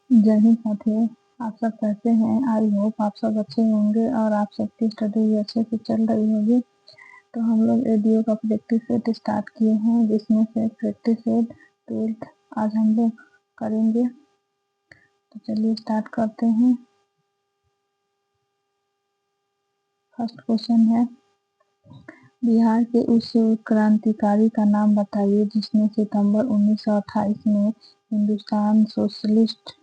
जय हिंद साथियों, आप सब कैसे हैं? आई होप आप सब अच्छे होंगे और आप सबकी स्टडी भी अच्छे से चल रही होगी। तो हम लोग एडीओ का प्रैक्टिस सेट स्टार्ट किए हैं, जिसमें से प्रैक्टिस सेट 12th आज हम लोग करेंगे। तो चलिए स्टार्ट करते हैं। फर्स्ट क्वेश्चन है, बिहार के उस क्रांतिकारी का नाम बताइए जिसने सितंबर 1928 में हिंदुस्तान सोशलिस्ट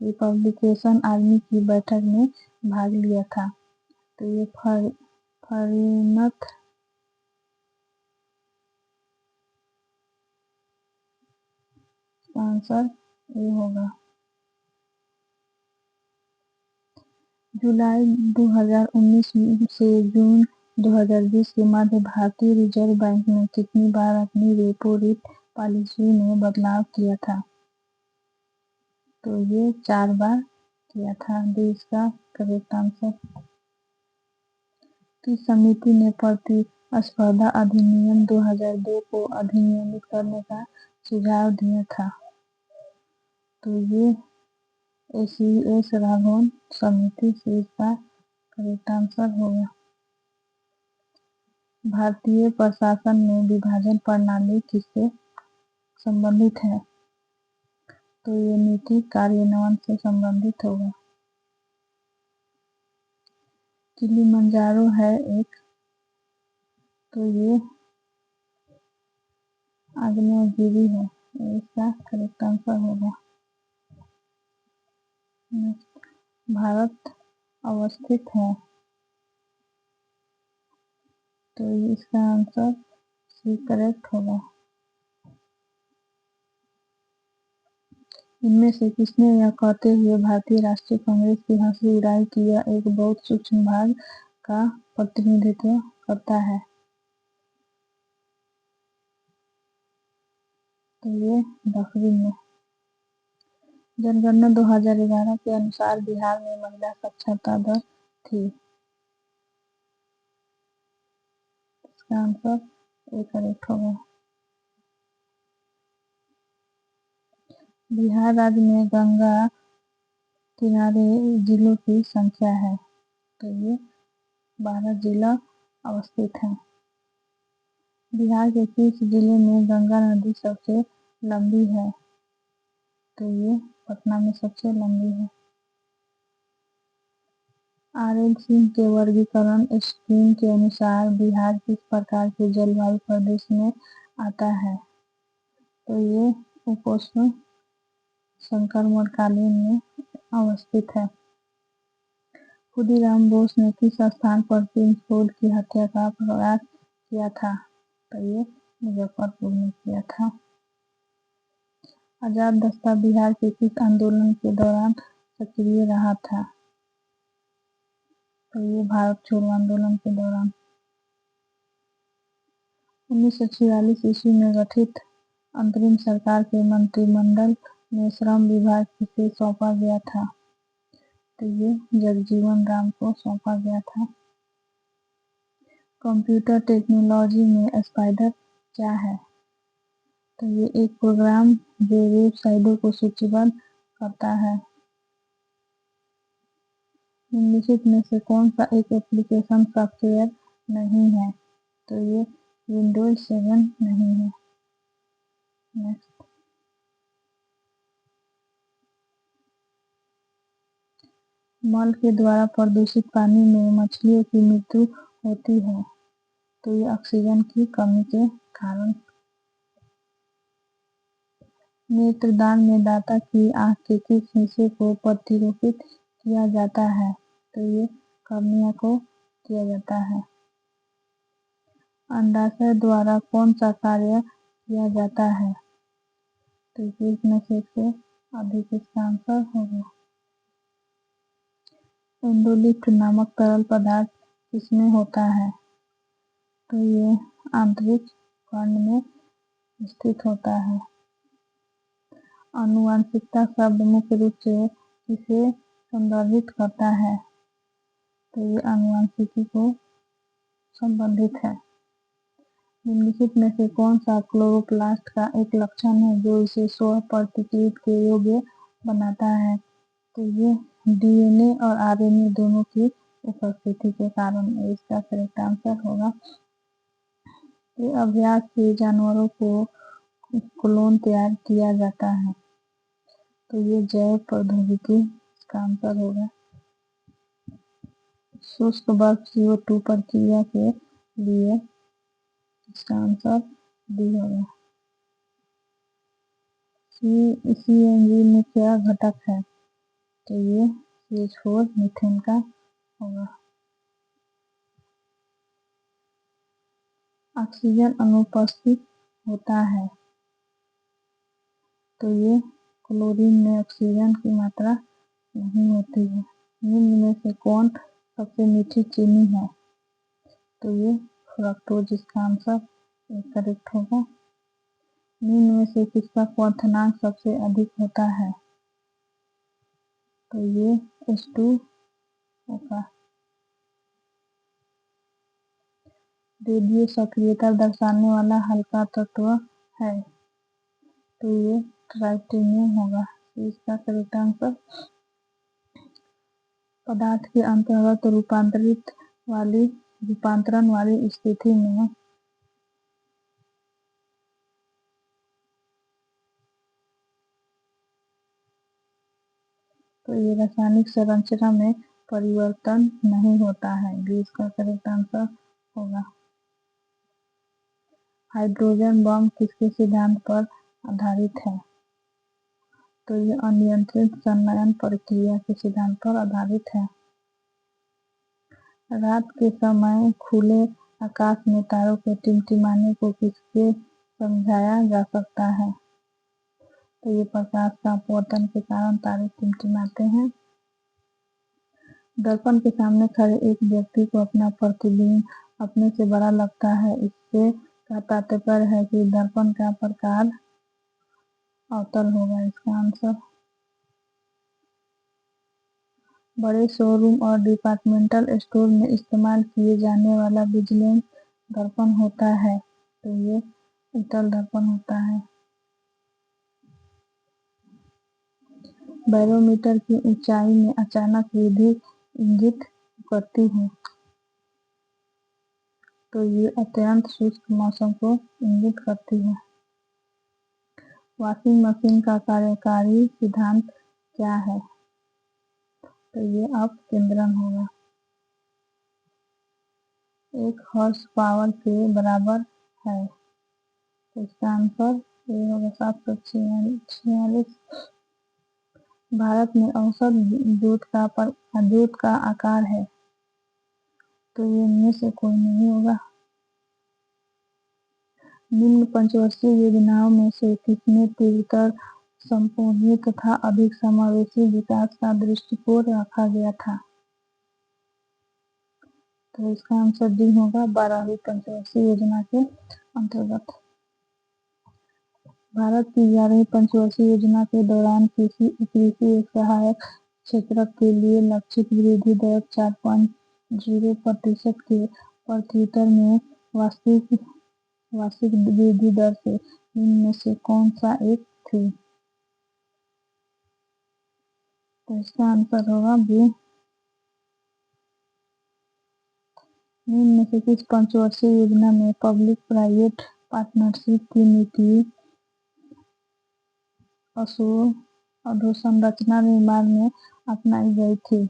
रिपब्लिकेशन आर्मी की बैठक में भाग लिया था। तो ये फरीनत आंसर ये होगा। जुलाई 2019 से जून 2020 के मध्य भारतीय रिजर्व बैंक ने कितनी बार अपनी रेपो रेट पॉलिसी में बदलाव किया था? तो ये 4 बार किया था। डी इसका करेक्ट आंसर। किस समिति ने प्रतिस्पर्धा अधिनियम 2002 को अधिनियमित करने का सुझाव दिया था? तो ये एस राघवन समिति से इसका करेक्ट आंसर होगा। भारतीय प्रशासन में विभाजन प्रणाली किससे संबंधित है? तो ये नीति कार्यान्वयन से संबंधित होगा। किलिमंजारो है एक, तो ये आग्नेयगिरी है, इसका करेक्ट आंसर होगा। भारत अवस्थित है, तो इसका आंसर सी करेक्ट होगा। इनमें से किसने यह कहते हुए भारतीय राष्ट्रीय कांग्रेस की हंसी उड़ाई कि यह एक बहुत सूक्ष्म भाग का प्रतिनिधित्व करता है? तो ये डॉक्टरी में। जनगणना 2011 के अनुसार बिहार में महिला साक्षरता दर थी। इसका आंसर ए करेक्ट होगा। बिहार राज्य में गंगा किनारे जिलों की संख्या है, तो ये 12 जिला अवस्थित हैं। बिहार के किस जिले में गंगा नदी सबसे लंबी है? तो ये पटना में सबसे लंबी है। आर.एल. सिंह के वर्गीकरण स्कीम के अनुसार बिहार किस प्रकार के जलवायु प्रदेश में आता है? तो ये उपोष्ण संकरमणकालीन में अवस्थित है। खुदीराम बोस ने किस स्थान पर प्रिंस फूड की हत्या का प्रयास किया था? तो ये मुजफ्फरपुर में किया था। आजाद दस्ता बिहार के किस आंदोलन के दौरान सक्रिय रहा था? तो ये भारत छोड़ो आंदोलन के दौरान। 1946 ईस्वी में गठित अंतरिम सरकार के मंत्रिमंडल में श्रम विभाग किसे सौंपा गया था? तो ये जगजीवन राम को सौंपा गया था। कंप्यूटर टेक्नोलॉजी में स्पाइडर क्या है? तो ये एक प्रोग्राम जो वेबसाइटों को सूचीबद्ध करता है। निम्नलिखित में से कौन सा एक एप्लीकेशन सॉफ्टवेयर नहीं है? तो ये विंडोज 7 नहीं है। नेक्स्ट, मल के द्वारा प्रदूषित पानी में मछलियों की मृत्यु होती है, तो ये ऑक्सीजन की कमी के कारण। नेत्रदान में दाता की आंख के किस हिस्से को प्रतिरूपित किया जाता है? तो ये कॉर्निया को किया जाता है। अंडाशय द्वारा कौन सा कार्य किया जाता है? तो इसमें से अधिक इसका आंसर होगा। एंडोलिफ्ट नामक तरल पदार्थ किसमें होता है? तो ये आंतरिक कर्ण में स्थित होता है। आनुवंशिकता शब्द मुख्य रूप से किसे संदर्भित करता है? तो ये आनुवंशिकी को संबंधित है। निम्नलिखित में से कौन सा क्लोरोप्लास्ट का एक लक्षण है जो इसे स्व प्रतिकृति के योग्य बनाता है। तो ये डीएनए और आरएनए दोनों की उपस्थिति के कारण इसका करेक्ट आंसर होगा। ये अभ्यास से जानवरों को क्लोन तैयार किया जाता है। तो ये जैव प्रौद्योगिकी का आंसर होगा। शुष्क बर्फ CO2 प्रक्रिया के लिए इसका आंसर डी होगा। CNG मुख्य घटक है। तो ये CH4 मीथेन का होगा। ऑक्सीजन अनुपस्थित होता है। तो ये क्लोरीन में ऑक्सीजन की मात्रा नहीं होती है। निम्न में से कौन सबसे मीठी चीनी है? तो ये फ्रक्टोज इसका आंसर करेक्ट होगा। निम्न में से किसका क्वथनांक सबसे अधिक होता है? तो ये H2 होगा। रेडियो सक्रियता दर्शाने वाला हल्का तत्व है। तो ये ट्राइटेनियम होगा। इसका करेक्ट आंसर। पदार्थ के अंतर्गत रूपांतरण वाली स्थिति में तो ये रासायनिक संरचना में परिवर्तन नहीं होता है। बी इसका करेक्ट आंसर होगा। हाइड्रोजन बम किसके सिद्धांत पर आधारित है? तो ये अनियंत्रित संलयन प्रक्रिया के सिद्धांत पर आधारित है। रात के समय खुले आकाश में तारों के टिमटिमाने को किससे समझाया जा सकता है? तो ये प्रकाश का अपवर्तन के कारण तारे टिमटिमाते हैं। दर्पण के सामने खड़े एक व्यक्ति को अपना प्रतिबिंब अपने से बड़ा लगता है। इससे क्या तात्पर्य है कि दर्पण का प्रकार अवतल होगा। इसका आंसर। बड़े शोरूम और डिपार्टमेंटल स्टोर में इस्तेमाल किए जाने वाला विजिलेंस दर्पण होता है। तो ये उत्तल दर्पण होता है। बैरोमीटर की ऊंचाई में अचानक वृद्धि इंगित करती है। तो ये अत्यंत शुष्क मौसम को इंगित करती है। वॉशिंग मशीन का कार्यकारी सिद्धांत क्या है? तो ये अपकेंद्रण होगा। 1 हॉर्स पावर के बराबर है। तो इसका आंसर ये होगा 746। भारत में औसत जूट का आकार है। तो ये इनमें से कोई नहीं होगा। निम्न पंचवर्षीय योजनाओं में से किसमें तीव्रतर संपूर्ण तथा अधिक समावेशी विकास का दृष्टिकोण रखा गया था? तो इसका आंसर डी होगा। 12वीं पंचवर्षीय योजना के अंतर्गत। भारत की 11वीं पंचवर्षीय योजना के दौरान कृषि एक सहायक क्षेत्र के लिए लक्षित वृद्धि दर 4.0% के प्रत्युत्तर में वार्षिक वृद्धि दर से निम्न में से कौन सा एक थी? तो इसका आंसर होगा बी। निम्न में से किस पंचवर्षीय योजना में पब्लिक प्राइवेट पार्टनरशिप की नीति अधोसंरचना निर्माण में अपनाई गई थी?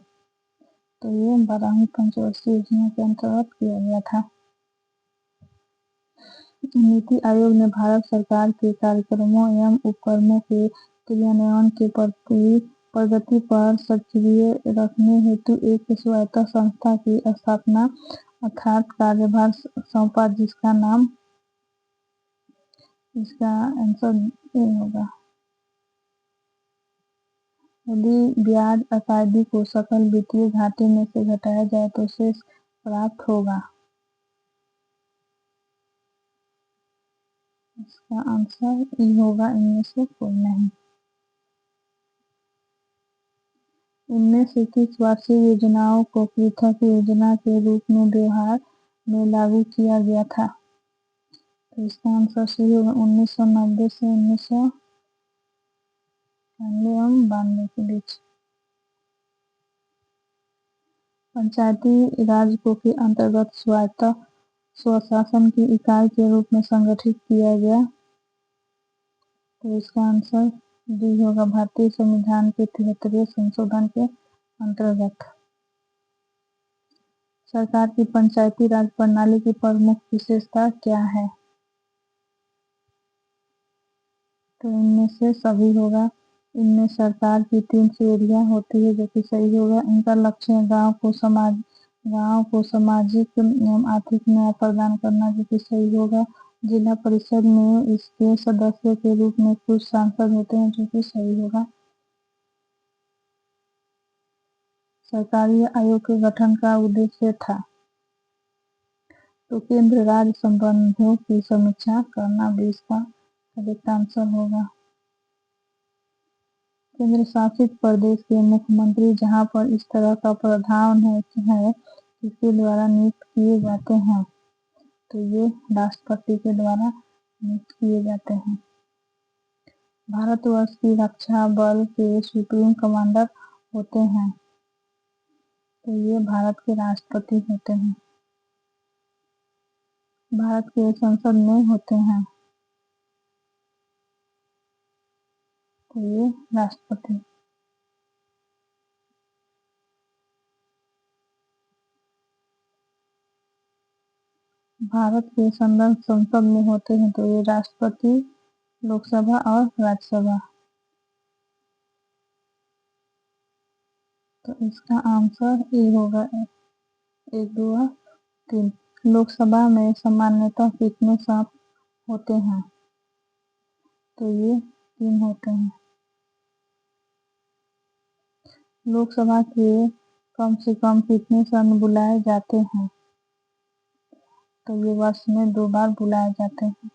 तो ये 12वीं पंचवर्षीय योजना के अंतर्गत किया गया था। नीति आयोग ने भारत सरकार के कार्यक्रमों एवं उपक्रमों के क्रियान्वयन के प्रगति पर सक्रिय रखने हेतु एक स्वायत्त संस्था की स्थापना अर्थात कार्यभार सौंपा, जिसका नाम। इसका आंसर ए होगा। यदि ब्याज अकायदी को सकल वित्तीय घाटे में से घटाया जाए तो शेष प्राप्त होगा। इसका आंसर ई होगा। इनमें से कोई नहीं। इनमें से किस वार्षिक योजनाओं को पृथक योजना के रूप में व्यवहार में लागू किया गया था? तो इसका आंसर सही होगा। 1990 से 1900 एवं 92 के बीच। पंचायती राज को के अंतर्गत स्वायत्त स्वशासन की इकाई के रूप में संगठित किया गया। तो इसका आंसर डी होगा, भारतीय संविधान के 73वें संशोधन के अंतर्गत। सरकार की पंचायती राज प्रणाली की प्रमुख विशेषता क्या है? तो इनमें से सभी होगा। इनमें सरकार की 3 श्रेणियां होती है, जो कि सही होगा। इनका लक्ष्य गांव को सामाजिक एवं आर्थिक न्याय प्रदान करना, जो कि सही होगा। जिला परिषद में इसके सदस्य के रूप में कुछ सांसद होते हैं, जो कि सही होगा। सरकारी आयोग के गठन का उद्देश्य था, तो केंद्र राज्य संबंधों की समीक्षा करना भी इसका करेक्ट आंसर होगा। केंद्र शासित प्रदेश के मुख्यमंत्री जहां पर इस तरह का प्रावधान है किसके द्वारा नियुक्त किए जाते हैं, तो ये राष्ट्रपति के द्वारा नियुक्त किए जाते हैं। भारतवर्ष की रक्षा बल के सुप्रीम कमांडर होते हैं, तो ये भारत के राष्ट्रपति होते हैं। भारत के संसद में होते हैं, तो ये राष्ट्रपति। भारत के संसद में होते हैं, तो ये राष्ट्रपति, लोकसभा और राज्यसभा। तो इसका आंसर ए होगा, 1, 2, 3। लोकसभा में सामान्यतः कितने सांप होते हैं, तो ये 3 होते हैं। लोकसभा के कम से कम कितने सदस्य बुलाए जाते हैं, तो ये वर्ष में 2 बार बुलाए जाते हैं।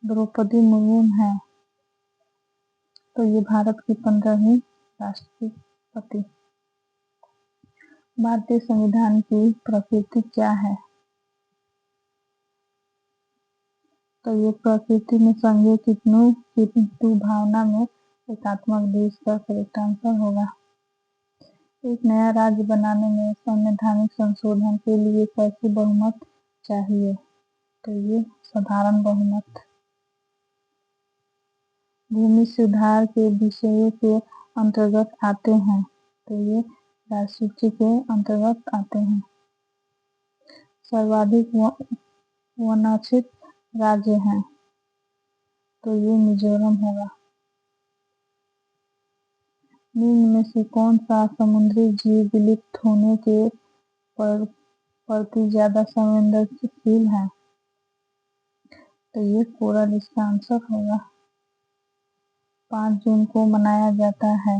द्रौपदी मुर्मू है, तो ये भारत की 15वीं राष्ट्रपति। भारतीय संविधान की प्रकृति क्या है, तो ये प्रकृति में संघीय किंतु भावना में एकात्मक भी इसका करेक्ट आंसर होगा। एक नया राज्य बनाने में संवैधानिक संशोधन के लिए कैसी बहुमत चाहिए, तो ये साधारण बहुमत। भूमि सुधार के विषयों के अंतर्गत आते हैं, तो ये राज्यसूची के अंतर्गत आते हैं। सर्वाधिक वनाच्छित राज्य हैं, तो ये मिजोरम होगा। निम्न में से कौन सा समुद्री जीव विलुप्त होने के प्रति ज्यादा संवेदनशील है, तो ये कोरल इसका आंसर होगा। 5 जून को मनाया जाता है,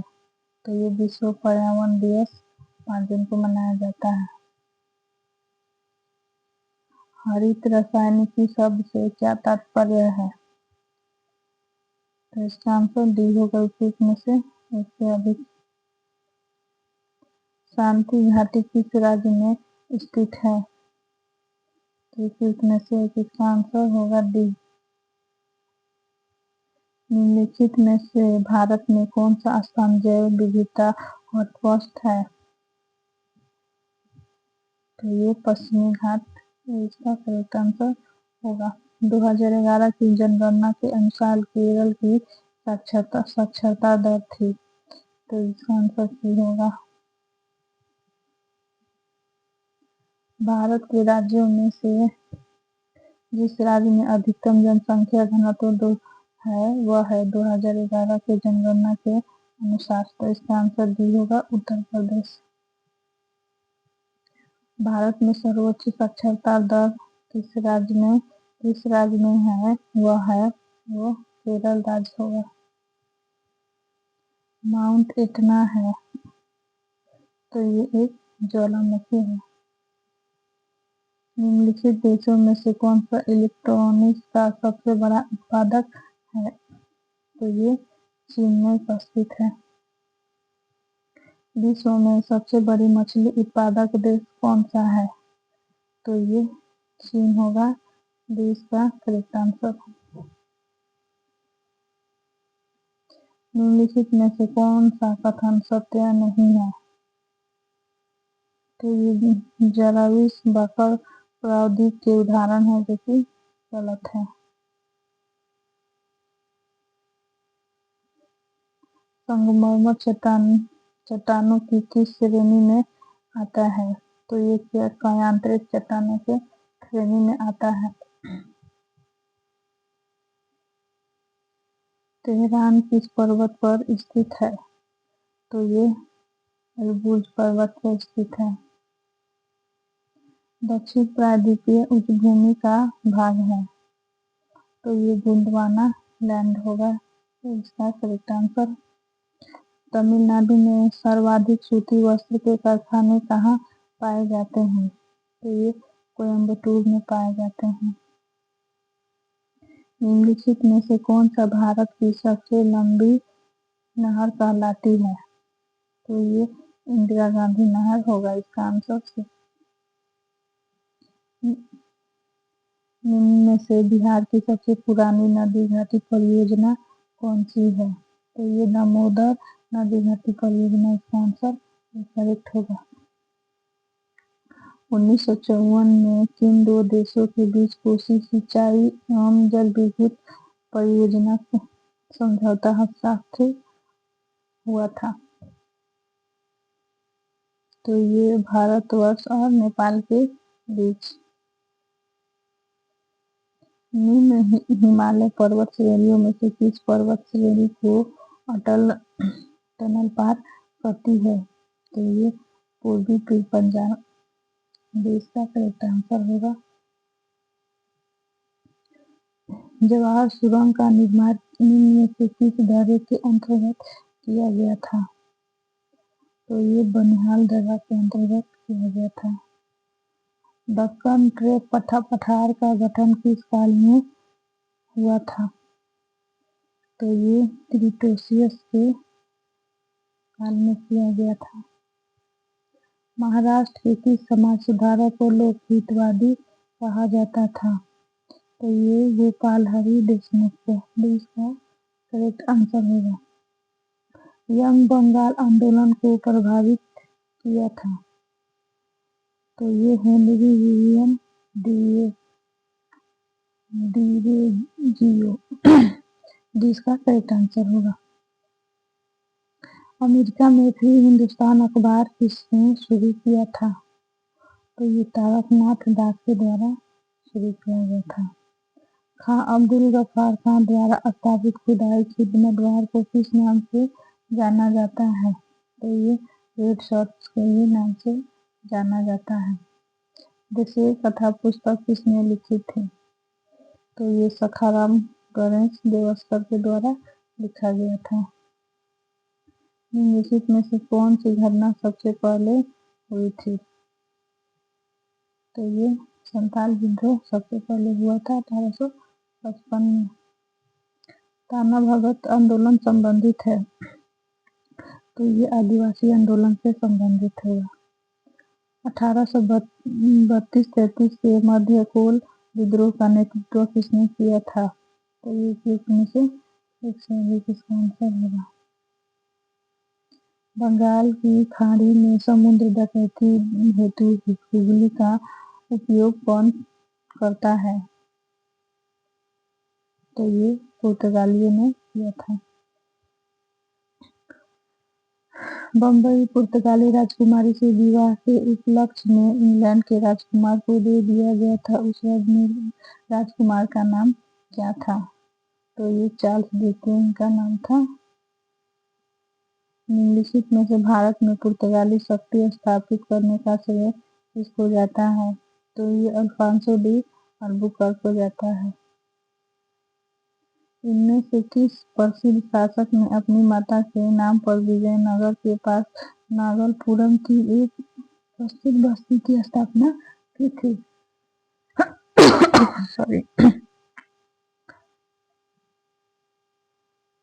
तो ये विश्व पर्यावरण दिवस 5 जून को मनाया जाता है। हरित रासायनिकी शब्द से क्या तात्पर्य है, तो इसका आंसर डी होगा, उपयुक्त में से एक से अधिक। शांति घाटी किस राज्य में स्थित है, तो उपयुक्त में से एक, इसका आंसर होगा डी। निम्नलिखित में से भारत में कौन सा स्थान जैव विविधता हॉटस्पॉट है, तो ये पश्चिमी घाट इसका करेक्ट आंसर होगा। 2011 की जनगणना के अनुसार केरल की साक्षरता दर थी, तो इसका आंसर सी होगा। भारत के राज्यों में से जिस राज्य में अधिकतम जनसंख्या घनत्व है वह है 2011 के जनगणना के अनुसार, तो इसका आंसर डी होगा, उत्तर प्रदेश। भारत में सर्वोच्च साक्षरता दर किस राज्य में है वो केरल राज्य होगा। माउंट एटना है, तो ये एक ज्वालामुखी है। निम्नलिखित देशों में से कौन सा इलेक्ट्रॉनिक्स का सबसे बड़ा उत्पादक है, तो ये चीन में उपस्थित है। विश्व में सबसे बड़ी मछली उत्पादक देश कौन सा है, तो ये चीन होगा, देश का करेक्ट आंसर। निम्नलिखित में से कौन सा कथन सत्य नहीं है? तो ये जराविस बकर प्रावधिक के उदाहरण है जो कि गलत है। संगमरमर चट्टानों की किस श्रेणी में आता है? तो ये कायांतरित चट्टानों के श्रेणी में आता है। तेहरान किस पर्वत पर स्थित है? तो ये एल्ब्रूज पर्वत पर स्थित है। दक्षिण प्रायद्वीपीय उच्चभूमि का भाग है। तो ये गोंडवाना लैंड होगा। तो इसका करेक्ट आंसर। तमिलनाडु में सर्वाधिक सूती वस्त्र के कारखाने कहाँ पाए जाते हैं? तो ये कोयम्बटूर में पाए जाते हैं। निम्नलिखित में से कौन सा भारत की सबसे लंबी नहर कहलाती है? तो ये इंदिरा गांधी नहर होगा इसका आंसर से। निम्न में से बिहार की सबसे पुरानी नदी घाटी परियोजना कौन सी है? तो ये दामोदर नदी घाटी परियोजना इसका आंसर करेक्ट होगा। 1954 में किन दो देशों के बीच कोसी सिंचाई एवं जल विद्युत परियोजना समझौता हस्ताक्षर हुआ था? तो ये भारतवर्ष और नेपाल के बीच। निम्न हिमालय पर्वत श्रेणियों में से किस पर्वत श्रेणी को अटल टनल पार करती है? तो ये पूर्वी पंजाब देश का करेक्ट आंसर होगा। जवाहर सुरंग का निर्माण निम्न में से किस दर्रे के अंतर्गत किया गया था? तो ये बनिहाल दर्रा के अंतर्गत किया गया था। दक्कन ट्रेप पठार का गठन किस काल में हुआ था? तो ये क्रिटेशियस के काल में किया गया था। महाराष्ट्र के किस समाज सुधारक को लोकहितवादी कहा जाता था? तो ये गोपाल हरि देशमुख को। इसका करेक्ट आंसर होगा। यंग बंगाल आंदोलन को प्रभावित किया था? तो ये हेनरी विलियम डिरेजियो जिसका करेक्ट आंसर होगा। अमेरिका में फ्री हिंदुस्तान अखबार किसने शुरू किया था? तो ये तारकनाथ दास के द्वारा शुरू किया गया था। खां अब्दुल गफ्फार खां द्वारा स्थापित खुदाई खिदमतगार को किस नाम से जाना जाता है? तो ये रेड शॉर्ट्स के ये नाम से जाना जाता है। देशीय कथा पुस्तक किसने लिखी थी? तो ये सखाराम गणेश देवस्कर के द्वारा लिखा गया था। निम्नलिखित में से कौन सी घटना सबसे पहले हुई थी? तो ये संथाल विद्रोह सबसे पहले हुआ था 1855 में। ताना भगत आंदोलन संबंधित है? तो ये आदिवासी आंदोलन से संबंधित होगा। 1832-33 के मध्य कोल विद्रोह का नेतृत्व किसने किया था? तो ये में से एक से किसका आंसर होगा। बंगाल की खाड़ी में समुद्र डकैती हेतु हुगली का उपयोग कौन करता है? तो ये पुर्तगालियों ने किया था। बम्बई पुर्तगाली राजकुमारी से विवाह के उपलक्ष्य में इंग्लैंड के राजकुमार को दे दिया गया था। उस राजकुमार का नाम क्या था? तो ये चार्ल्स डिकेन का नाम था। निम्नलिखित में से भारत में पुर्तगाली शक्ति स्थापित करने का श्रेय किसको जाता है? तो ये अल्फांसो डी अल्बुकर्क को जाता है। इनमें से किस प्रसिद्ध शासक ने अपनी माता के नाम पर विजयनगर के पास नागलपुरम की एक प्रसिद्ध बस्ती की स्थापना की थी? सॉरी।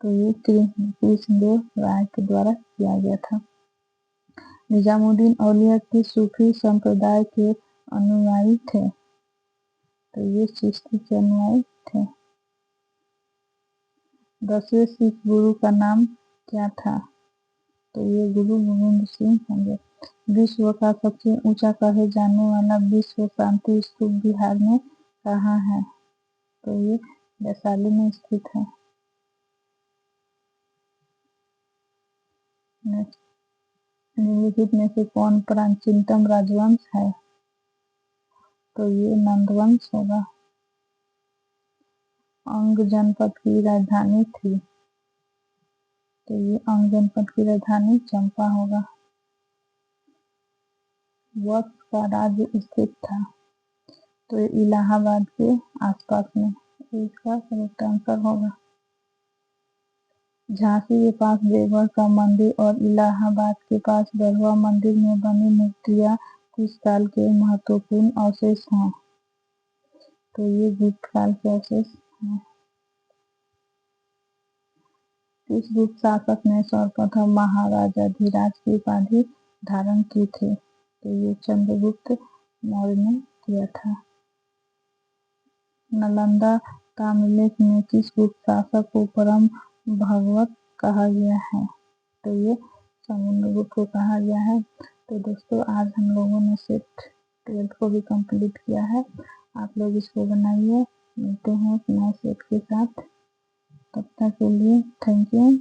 तो ये कृष्णदेव राय के द्वारा किया गया था। निजामुद्दीन औलिया के सूफी संप्रदाय के अनुयायी थे? तो ये चिश्ती के अनुयायी थे। 10वें सिख गुरु का नाम क्या था? तो ये गुरु गोविंद सिंह होंगे। विश्व का सबसे ऊंचा कहे जाने वाला विश्व शांति स्तूप बिहार में कहाँ है? तो ये वैशाली में स्थित है। निम्नलिखित में से कौन प्राचीनतम राजवंश है? तो ये नंदवंश होगा। अंग जनपद की राजधानी थी। तो ये अंग जनपद की राजधानी चंपा होगा। वत्स का राज्य स्थित था। तो ये इलाहाबाद के आसपास में। इसका करेक्ट आंसर होगा। झांसी के पास देवगढ़ का मंदिर और इलाहाबाद के पास गढ़वा मंदिर में बनी मूर्तियां किस काल के महत्वपूर्ण अवशेष हैं? तो ये गुप्त काल के अवशेष हैं। किस गुप्त शासक ने सर्वप्रथम महाराजाधिराज की उपाधि धारण की थी? तो ये चंद्रगुप्त मौर्य ने किया था। नालंदा ताम्रलेख में किस गुप्त शासक को परम भगवत कहा गया है? तो ये समुद्रगुप्त को कहा गया है। तो दोस्तों आज हम लोगों ने सेट 12th को भी कंप्लीट किया है। आप लोग इसको बनाइए। मिलते हैं नए सेट के साथ। तब तक के लिए थैंक यू।